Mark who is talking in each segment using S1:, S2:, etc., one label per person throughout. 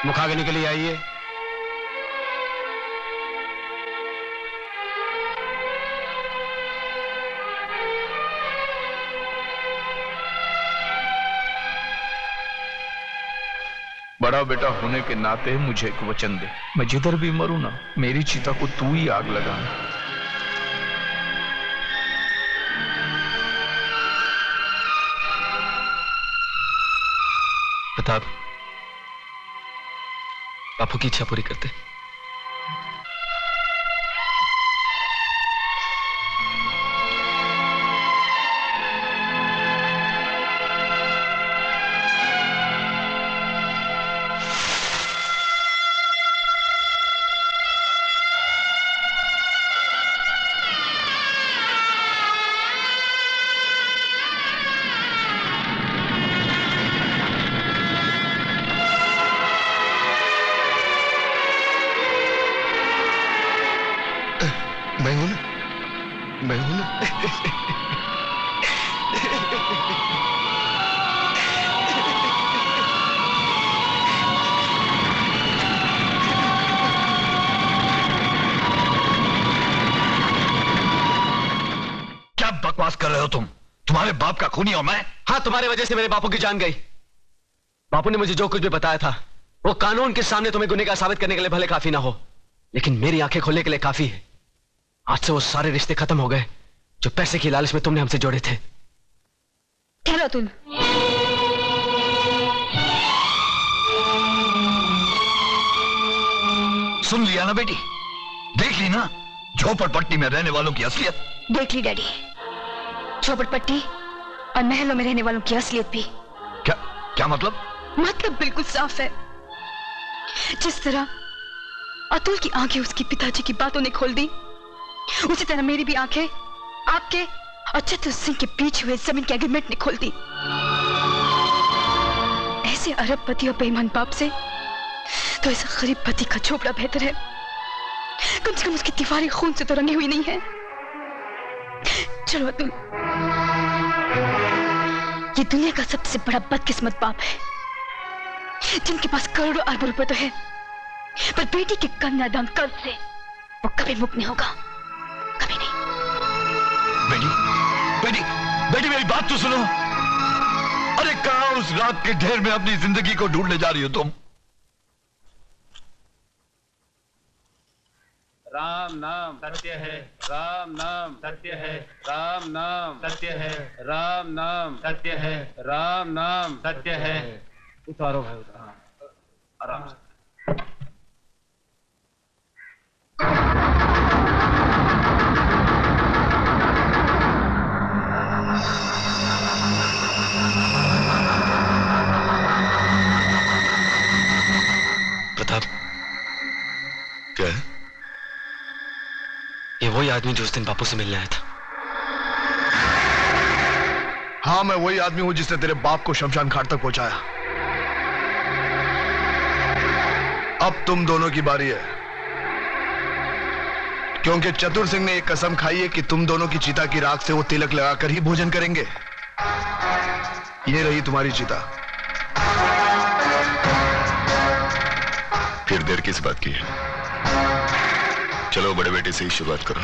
S1: मुखाग्नि के लिए आइए।
S2: बड़ा बेटा होने के नाते मुझे एक वचन दे, मैं जिधर भी मरूं ना, मेरी चिता को तू ही आग लगाना।
S3: प्रताप, बापू की इच्छा पूरी करते।
S1: मैं हूं ना।
S4: क्या बकवास कर रहे हो तुम? तुम्हारे बाप का खूनी और मैं?
S3: हाँ, तुम्हारे वजह से मेरे बापू की जान गई। बापू ने मुझे जो कुछ भी बताया था वो कानून के सामने तुम्हें गुनहगार साबित करने के लिए भले काफी ना हो, लेकिन मेरी आंखें खोलने के लिए काफी है। आज से वो सारे रिश्ते खत्म हो गए जो पैसे की लालच में तुमने हमसे जोड़े थे।
S5: ठहरो तुम।
S4: सुन लिया ना बेटी, देख ली ना झोपड़पट्टी में रहने वालों की असलियत।
S5: देख ली डैडी, झोपड़पट्टी और महलों में रहने वालों की असलियत भी।
S4: क्या क्या मतलब?
S5: मतलब बिल्कुल साफ है। जिस तरह अतुल की आंखें उसके पिताजी की बातों ने खोल दी, उसी तरह मेरी भी आंखें आपके और चतुर सिंह के बीच हुए जमीन के एग्रीमेंट ने खोल दी। ऐसे अरबपति और बेईमान बाप से तो ऐसा गरीब पति का झोपड़ा बेहतर है। कम से कम उसकी दीवारें खून से तो रंगी हुई नहीं है। चलो अतुल, ये दुनिया का सबसे बड़ा बदकिस्मत बाप है जिनके पास करोड़ों अरबों रुपए तो है, पर बेटी के कन्यादान कर्ज से वो कभी मुक्त नहीं होगा, कभी नहीं।
S4: बेटी बेटी बेटी मेरी बात तो सुनो। अरे कहां उस रात के ढेर में अपनी जिंदगी को ढूंढने जा रही हो तुम?
S6: राम नाम सत्य है, राम नाम सत्य है, राम नाम सत्य है, राम नाम सत्य है, राम नाम सत्य है। उतारो भाई उतारो, आराम से।
S3: प्रताप,
S4: क्या है?
S3: ये वही आदमी जो उस दिन बापू से मिलने आया था।
S1: हाँ, मैं वही आदमी हूं जिसने तेरे बाप को शमशान घाट तक पहुंचाया। अब तुम दोनों की बारी है, क्योंकि चतुर सिंह ने एक कसम खाई है कि तुम दोनों की चिता की राख से वो तिलक लगाकर ही भोजन करेंगे। ये रही तुम्हारी चिता।
S4: फिर देर किस बात की है? चलो बड़े बेटे से ही शुरुआत करो।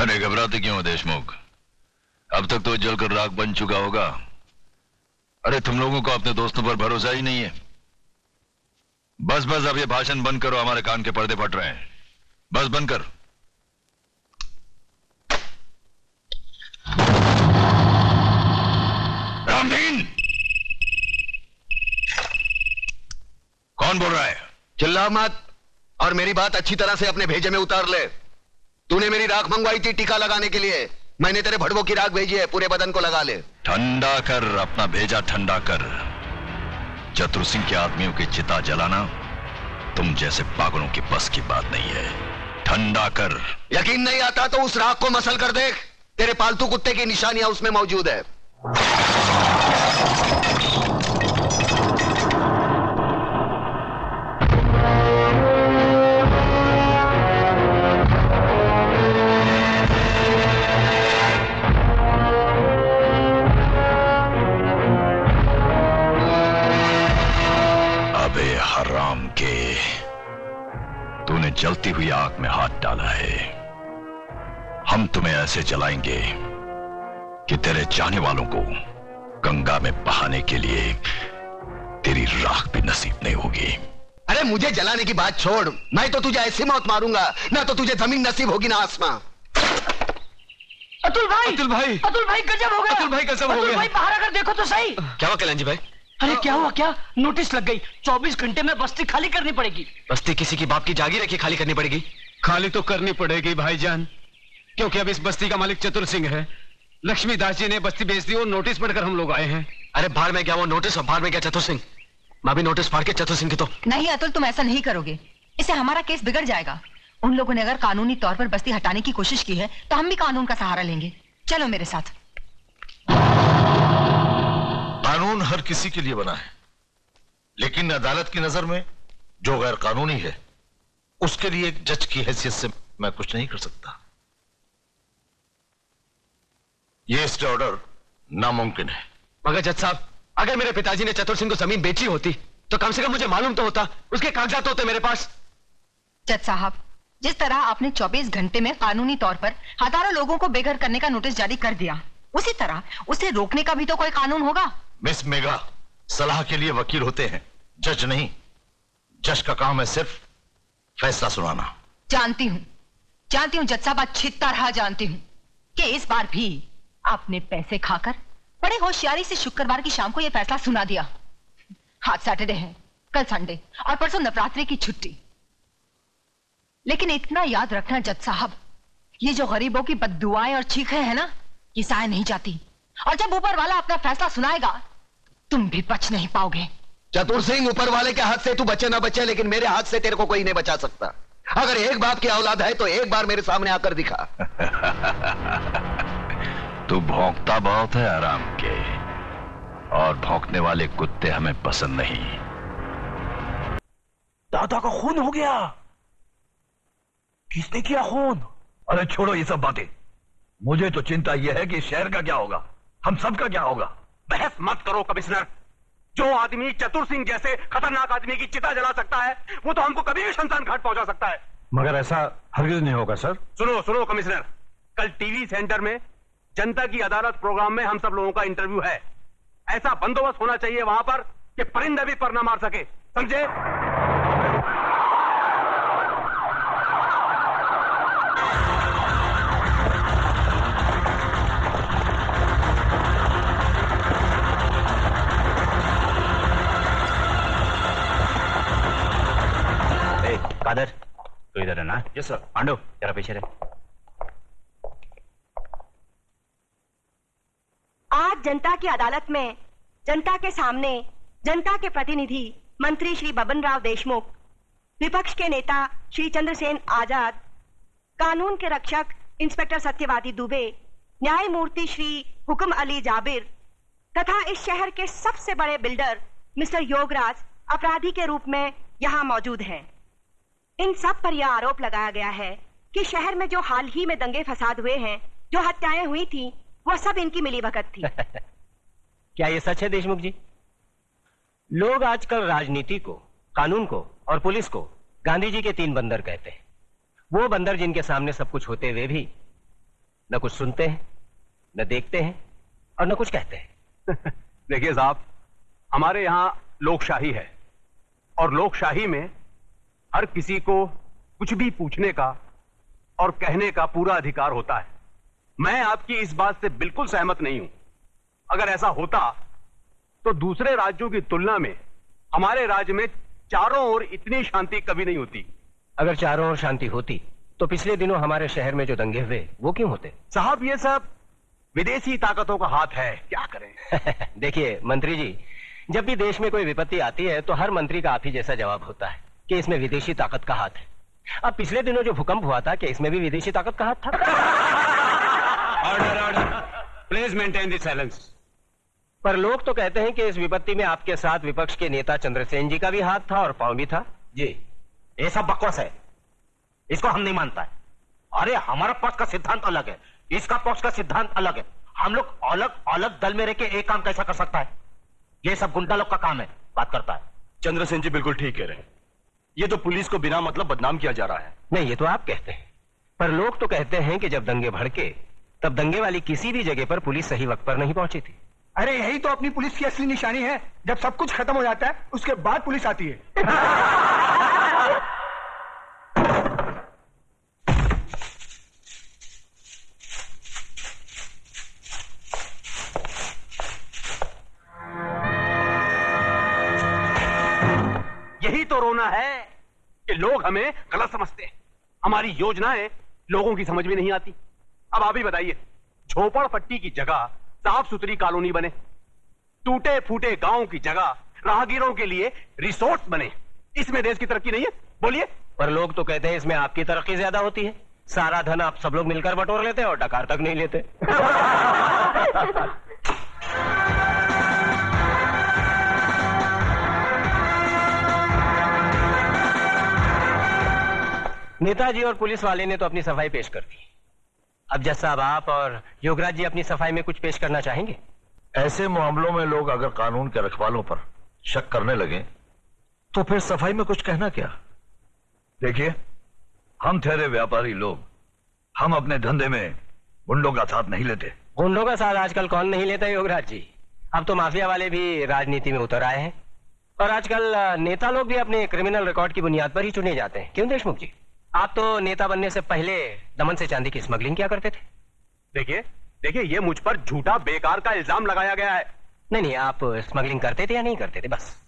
S4: अरे घबराते क्यों हो देशमुख? अब तक तो जलकर राख बन चुका होगा। अरे तुम लोगों को अपने दोस्तों पर भरोसा ही नहीं है। बस बस अब ये भाषण बंद करो, हमारे कान के पर्दे फट रहे हैं। बस बंद कर। रामदीन, कौन बोल रहा है?
S3: चिल्ला मत और मेरी बात अच्छी तरह से अपने भेजे में उतार ले। तूने मेरी राख मंगवाई थी टीका लगाने के लिए, मैंने तेरे भड़वों की राख भेजी है, पूरे बदन को लगा ले।
S4: ठंडा कर, अपना भेजा ठंडा कर। चतुर सिंह के आदमियों की चिता जलाना तुम जैसे पागलों की बस की बात नहीं है। ठंडा कर।
S3: यकीन नहीं आता तो उस राख को मसल कर देख, तेरे पालतू कुत्ते की निशानियां उसमें मौजूद है।
S4: हराम के, तूने जलती हुई आग में हाथ डाला है। हम तुम्हें ऐसे जलाएंगे कि तेरे चाहने वालों को गंगा में बहाने के लिए तेरी राख भी नसीब नहीं होगी।
S3: अरे मुझे जलाने की बात छोड़, मैं तो तुझे ऐसी मौत मारूंगा ना तो तुझे जमीन नसीब होगी ना आसमां।
S7: अतुल भाई,
S2: अतुल भाई,
S7: अतुल भाई गजब हो गया।
S2: अतुल भाई गजब हो
S7: अतुल
S2: गया।
S7: भाई बाहर आकर देखो तो सही।
S3: क्या हुआ कल्याण जी भाई?
S7: अरे क्या हुआ? क्या नोटिस लग गई, 24 घंटे में बस्ती खाली करनी पड़ेगी।
S3: बस्ती किसी की बाप की जागीर है कि खाली करनी पड़ेगी?
S6: खाली तो करनी पड़ेगी भाईजान, क्योंकि अब इस बस्ती का मालिक चतुर सिंह है। लक्ष्मीदास जी ने बस्ती बेच दी और नोटिस पढ़कर हम लोग आए हैं।
S3: अरे बाहर में क्या वो नोटिस और बाहर में क्या चतुर सिंह? मैं भी नोटिस फाड़ के चतुर सिंह की तो।
S5: नहीं अतुल, तुम ऐसा नहीं करोगे, इससे हमारा केस बिगड़ जाएगा। उन लोगों ने अगर कानूनी तौर पर बस्ती हटाने की कोशिश की है तो हम भी कानून का सहारा लेंगे। चलो मेरे साथ।
S8: कानून हर किसी के लिए बना है, लेकिन अदालत की नजर में जो गैर कानूनी है उसके लिए एक जज की हैसियत से मैं कुछ नहीं कर सकता। यह स्टे ऑर्डर नामुमकिन है।
S3: मगर जज साहब, अगर मेरे पिताजी ने चतुर सिंह को जमीन बेची होती तो कम से कम मुझे मालूम तो होता, उसके कागजात होते मेरे पास।
S5: जज साहब, जिस तरह आपने 24 घंटे में कानूनी तौर पर हजारों लोगों को बेघर करने का नोटिस जारी कर दिया, उसी तरह उसे रोकने का भी तो कोई कानून होगा।
S8: मिस मेघा, सलाह के लिए वकील होते हैं, जज नहीं। जज का काम है सिर्फ फैसला सुनाना।
S5: जानती हूँ जज साहब, अच्छी तरह जानती हूँ कि इस बार भी आपने पैसे खाकर बड़े होशियारी से शुक्रवार की शाम को यह फैसला सुना दिया। आज सैटरडे है, कल संडे और परसों नवरात्रि की छुट्टी। लेकिन इतना याद रखना जज साहब, ये जो गरीबों की बद्दुआएं और चीखें हैं ना, ये साए नहीं जाती। और जब ऊपर वाला अपना फैसला सुनाएगा तुम भी बच नहीं पाओगे।
S3: चतुर सिंह, ऊपर वाले के हाथ से तू बचे ना बचे, लेकिन मेरे हाथ से तेरे को कोई नहीं बचा सकता। अगर एक बाप की औलाद है तो एक बार मेरे सामने आकर दिखा।
S4: तू भौंकता बहुत है आराम के, और भौंकने वाले कुत्ते हमें पसंद नहीं।
S9: दादा का खून हो गया। किसने किया खून?
S4: अरे छोड़ो ये सब बातें, मुझे तो चिंता यह है कि शहर का क्या होगा, हम सब का क्या होगा।
S6: बहस मत करो कमिश्नर। जो आदमी चतुर सिंह जैसे खतरनाक आदमी की चिता जला सकता है, वो तो हमको कभी भी शमशान घाट पहुंचा सकता है।
S8: मगर ऐसा हरगिज नहीं होगा सर।
S6: सुनो सुनो कमिश्नर, कल टीवी सेंटर में जनता की अदालत प्रोग्राम में हम सब लोगों का इंटरव्यू है। ऐसा बंदोबस्त होना चाहिए वहां पर कि परिंदे भी पर ना मार सके, समझे?
S9: कादर, तो इधर है ना? Yes sir. पांडु, जरा पीछे रहे।
S10: आज जनता की अदालत में जनता के सामने जनता के प्रतिनिधि मंत्री श्री बबन राव देशमुख, विपक्ष के नेता श्री चंद्रसेन आजाद, कानून के रक्षक इंस्पेक्टर सत्यवादी दुबे, न्यायमूर्ति श्री हुक्म अली जाबिर तथा इस शहर के सबसे बड़े बिल्डर मिस्टर योगराज अपराधी के रूप में यहाँ मौजूद हैं। इन सब पर यह आरोप लगाया गया है कि शहर में जो हाल ही में दंगे फसाद हुए हैं, जो हत्याएं हुई थी, वह सब इनकी मिलीभगत थी।
S9: क्या ये सच है देशमुख जी? लोग आजकल राजनीति को, कानून को और पुलिस को गांधी जी के 3 बंदर कहते हैं। वो बंदर जिनके सामने सब कुछ होते हुए भी न कुछ सुनते हैं, न देखते हैं और न कुछ कहते हैं।
S11: देखिए साहब, हमारे यहां लोकशाही है और लोकशाही में हर किसी को कुछ भी पूछने का और कहने का पूरा अधिकार होता है। मैं आपकी इस बात से बिल्कुल सहमत नहीं हूं। अगर ऐसा होता तो दूसरे राज्यों की तुलना में हमारे राज्य में चारों ओर इतनी शांति कभी नहीं होती।
S9: अगर चारों ओर शांति होती तो पिछले दिनों हमारे शहर में जो दंगे हुए वो क्यों होते?
S11: साहब, ये सब विदेशी ताकतों का हाथ है, क्या करें।
S9: देखिए मंत्री जी, जब भी देश में कोई विपत्ति आती है तो हर मंत्री का आप ही जैसा जवाब होता है कि इसमें विदेशी ताकत का हाथ है। अब पिछले दिनों जो भूकंप हुआ था, क्या इसमें भी विदेशी ताकत का हाथ था?
S11: Order order, please maintain the silence.
S9: पर लोग तो कहते हैं कि इस विपत्ति में आपके साथ विपक्ष के नेता चंद्रसेन जी का भी हाथ था और पांव भी था।
S12: जी, ये सब बकवास है, इसको हम नहीं मानता है। अरे हमारा पक्ष का सिद्धांत अलग है, इसका पक्ष का सिद्धांत अलग है। हम लोग अलग अलग दल में रह के एक काम कैसा कर सकता है? ये सब गुंडा लोग का काम है, बात करता है।
S3: चंद्रसेन जी बिल्कुल ठीक कह रहे हैं। ये तो पुलिस को बिना मतलब बदनाम किया जा रहा है।
S9: नहीं, ये तो आप कहते हैं, पर लोग तो कहते हैं कि जब दंगे भड़के तब दंगे वाली किसी भी जगह पर पुलिस सही वक्त पर नहीं पहुंची थी।
S13: अरे यही तो अपनी पुलिस की असली निशानी है। जब सब कुछ खत्म हो जाता है उसके बाद पुलिस आती है।
S11: यही तो रोना है कि लोग हमें गलत समझते हैं। हमारी योजनाएं लोगों की समझ में नहीं आती। अब आप ही बताइए, झोपड़पट्टी की जगह साफ सुथरी कॉलोनी बने, टूटे फूटे गांव की जगह राहगीरों के लिए रिसोर्ट बने, इसमें देश की तरक्की नहीं है? बोलिए।
S9: पर लोग तो कहते हैं इसमें आपकी तरक्की ज्यादा होती है। सारा धन आप सब लोग मिलकर बटोर लेते हैं और डकार तक नहीं लेते। नेताजी और पुलिस वाले ने तो अपनी सफाई पेश कर दी। अब जज साहब, आप और योगराज जी अपनी सफाई में कुछ पेश करना चाहेंगे?
S8: ऐसे मामलों में लोग अगर कानून के रखवालों पर शक करने लगे तो फिर सफाई में कुछ कहना क्या?
S4: देखिए, हम ठहरे व्यापारी लोग, हम अपने धंधे में गुंडों का साथ नहीं लेते।
S9: गुंडों का साथ आजकल कौन नहीं लेता योगराज जी? अब तो माफिया वाले भी राजनीति में उतर आए हैं और आजकल नेता लोग भी अपने क्रिमिनल रिकॉर्ड की बुनियाद पर ही चुने जाते हैं। क्यों देशमुख जी, आप तो नेता बनने से पहले दमन से चांदी की स्मगलिंग क्या करते थे?
S11: देखिए ये मुझ पर झूठा बेकार का इल्जाम लगाया गया है।
S9: नहीं, आप स्मगलिंग करते थे या नहीं करते थे? बस।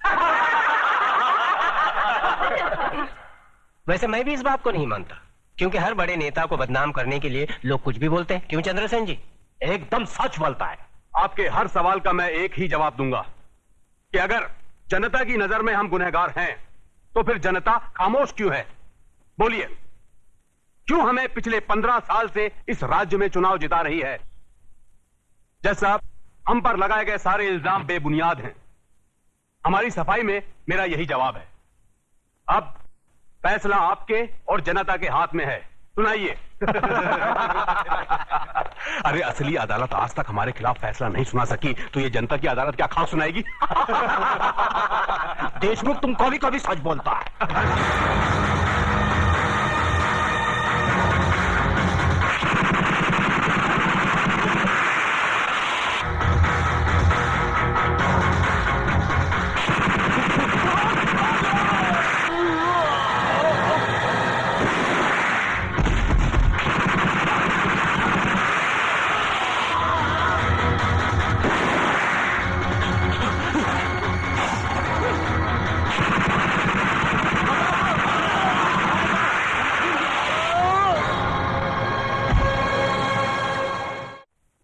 S9: वैसे मैं भी इस बात को नहीं मानता, क्योंकि हर बड़े नेता को बदनाम करने के लिए लोग कुछ भी बोलते हैं। क्यों चंद्रसेन जी?
S11: एकदम सच बोलता है। आपके हर सवाल का मैं एक ही जवाब दूंगा कि अगर जनता की नजर में हम गुनहगार हैं तो फिर जनता खामोश क्यों है? बोलिए, क्यों हमें पिछले 15 साल से इस राज्य में चुनाव जिता रही है? जज साहब, हम पर लगाए गए सारे इल्जाम बेबुनियाद हैं। हमारी सफाई में मेरा यही जवाब है। अब फैसला आपके और जनता के हाथ में है, सुनाइए। अरे असली अदालत आज तक हमारे खिलाफ फैसला नहीं सुना सकी तो ये जनता की अदालत क्या खास सुनाएगी?
S12: देशमुख, तुम कभी कभी सच बोलता है।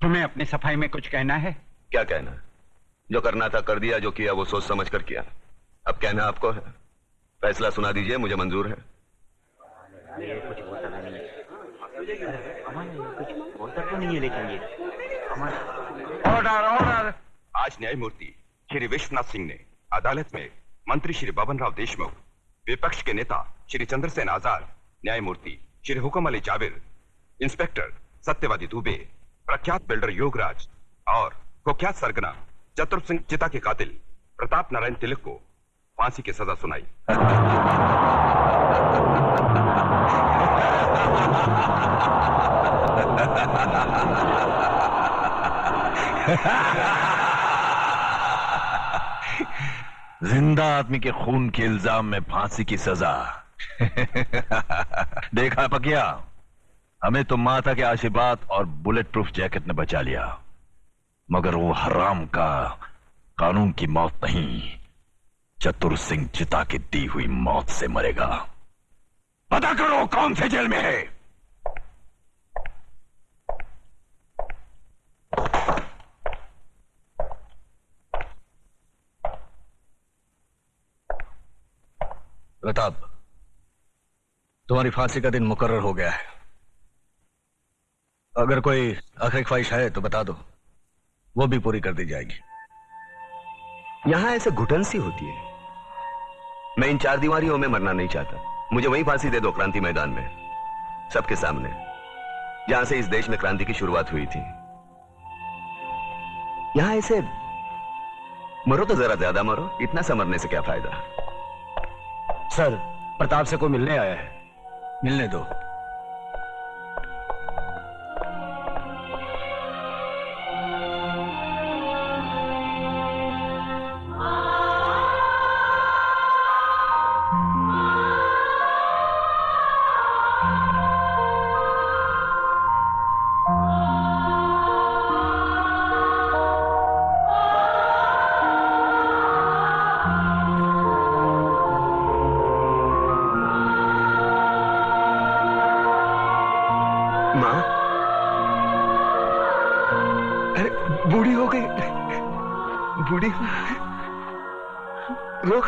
S6: तुम्हें अपनी सफाई में कुछ कहना है?
S3: क्या कहना? जो करना था कर दिया, जो किया वो सोच समझ कर किया। अब कहना आपको है। फैसला सुना दीजिए, मुझे मंजूर है।
S11: Order order. आज न्यायमूर्ति श्री विश्वनाथ सिंह ने अदालत में मंत्री श्री बबन राव देशमुख, विपक्ष के नेता श्री चंद्रसेन आजाद, न्यायमूर्ति श्री हुकम अली जाबिर, इंस्पेक्टर सत्यवादी दुबे, प्रख्यात बिल्डर योगराज और कुख्यात सरगना चतुर सिंह चिता के कातिल प्रताप नारायण तिलक को फांसी की सजा सुनाई।
S4: जिंदा आदमी के खून के इल्जाम में फांसी की सजा। देखा पकिया, हमें तो माता के आशीर्वाद और बुलेट प्रूफ जैकेट ने बचा लिया, मगर वो हराम का कानून की मौत नहीं, चतुर सिंह चिता की दी हुई मौत से मरेगा। पता करो कौन से जेल में है।
S1: प्रताप, तुम्हारी फांसी का दिन मुकर्रर हो गया है। अगर कोई आखिरी ख्वाहिश है तो बता दो, वो भी पूरी कर दी जाएगी।
S3: यहां ऐसे घुटन सी होती है। मैं इन चार दीवारियों में मरना नहीं चाहता। मुझे वहीं फांसी दे दो, क्रांति मैदान में, सबके सामने, जहां से इस देश में क्रांति की शुरुआत हुई थी। यहां ऐसे मरो तो जरा ज्यादा मरो, इतना सा मरने से क्या फायदा।
S1: सर, प्रताप से कोई मिलने आया है, मिलने दो।
S13: बूढ़ी हो गई, बूढ़ी रो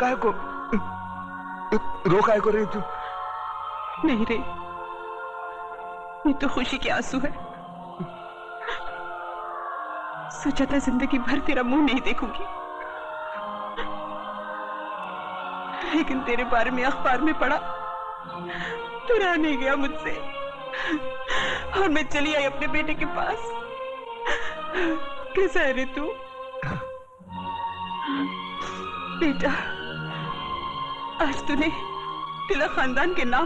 S13: काय को रही तू?
S14: नहीं रे, ये तो खुशी के आंसू है। सोचा था जिंदगी भर तेरा मुंह नहीं देखूंगी, लेकिन तेरे बारे में अखबार में पढ़ा तो रह नहीं गया मुझसे, और मैं चली आई अपने बेटे के पास। कैसा है रे तू? बेटा, आज तूने तिलक खानदान के नाम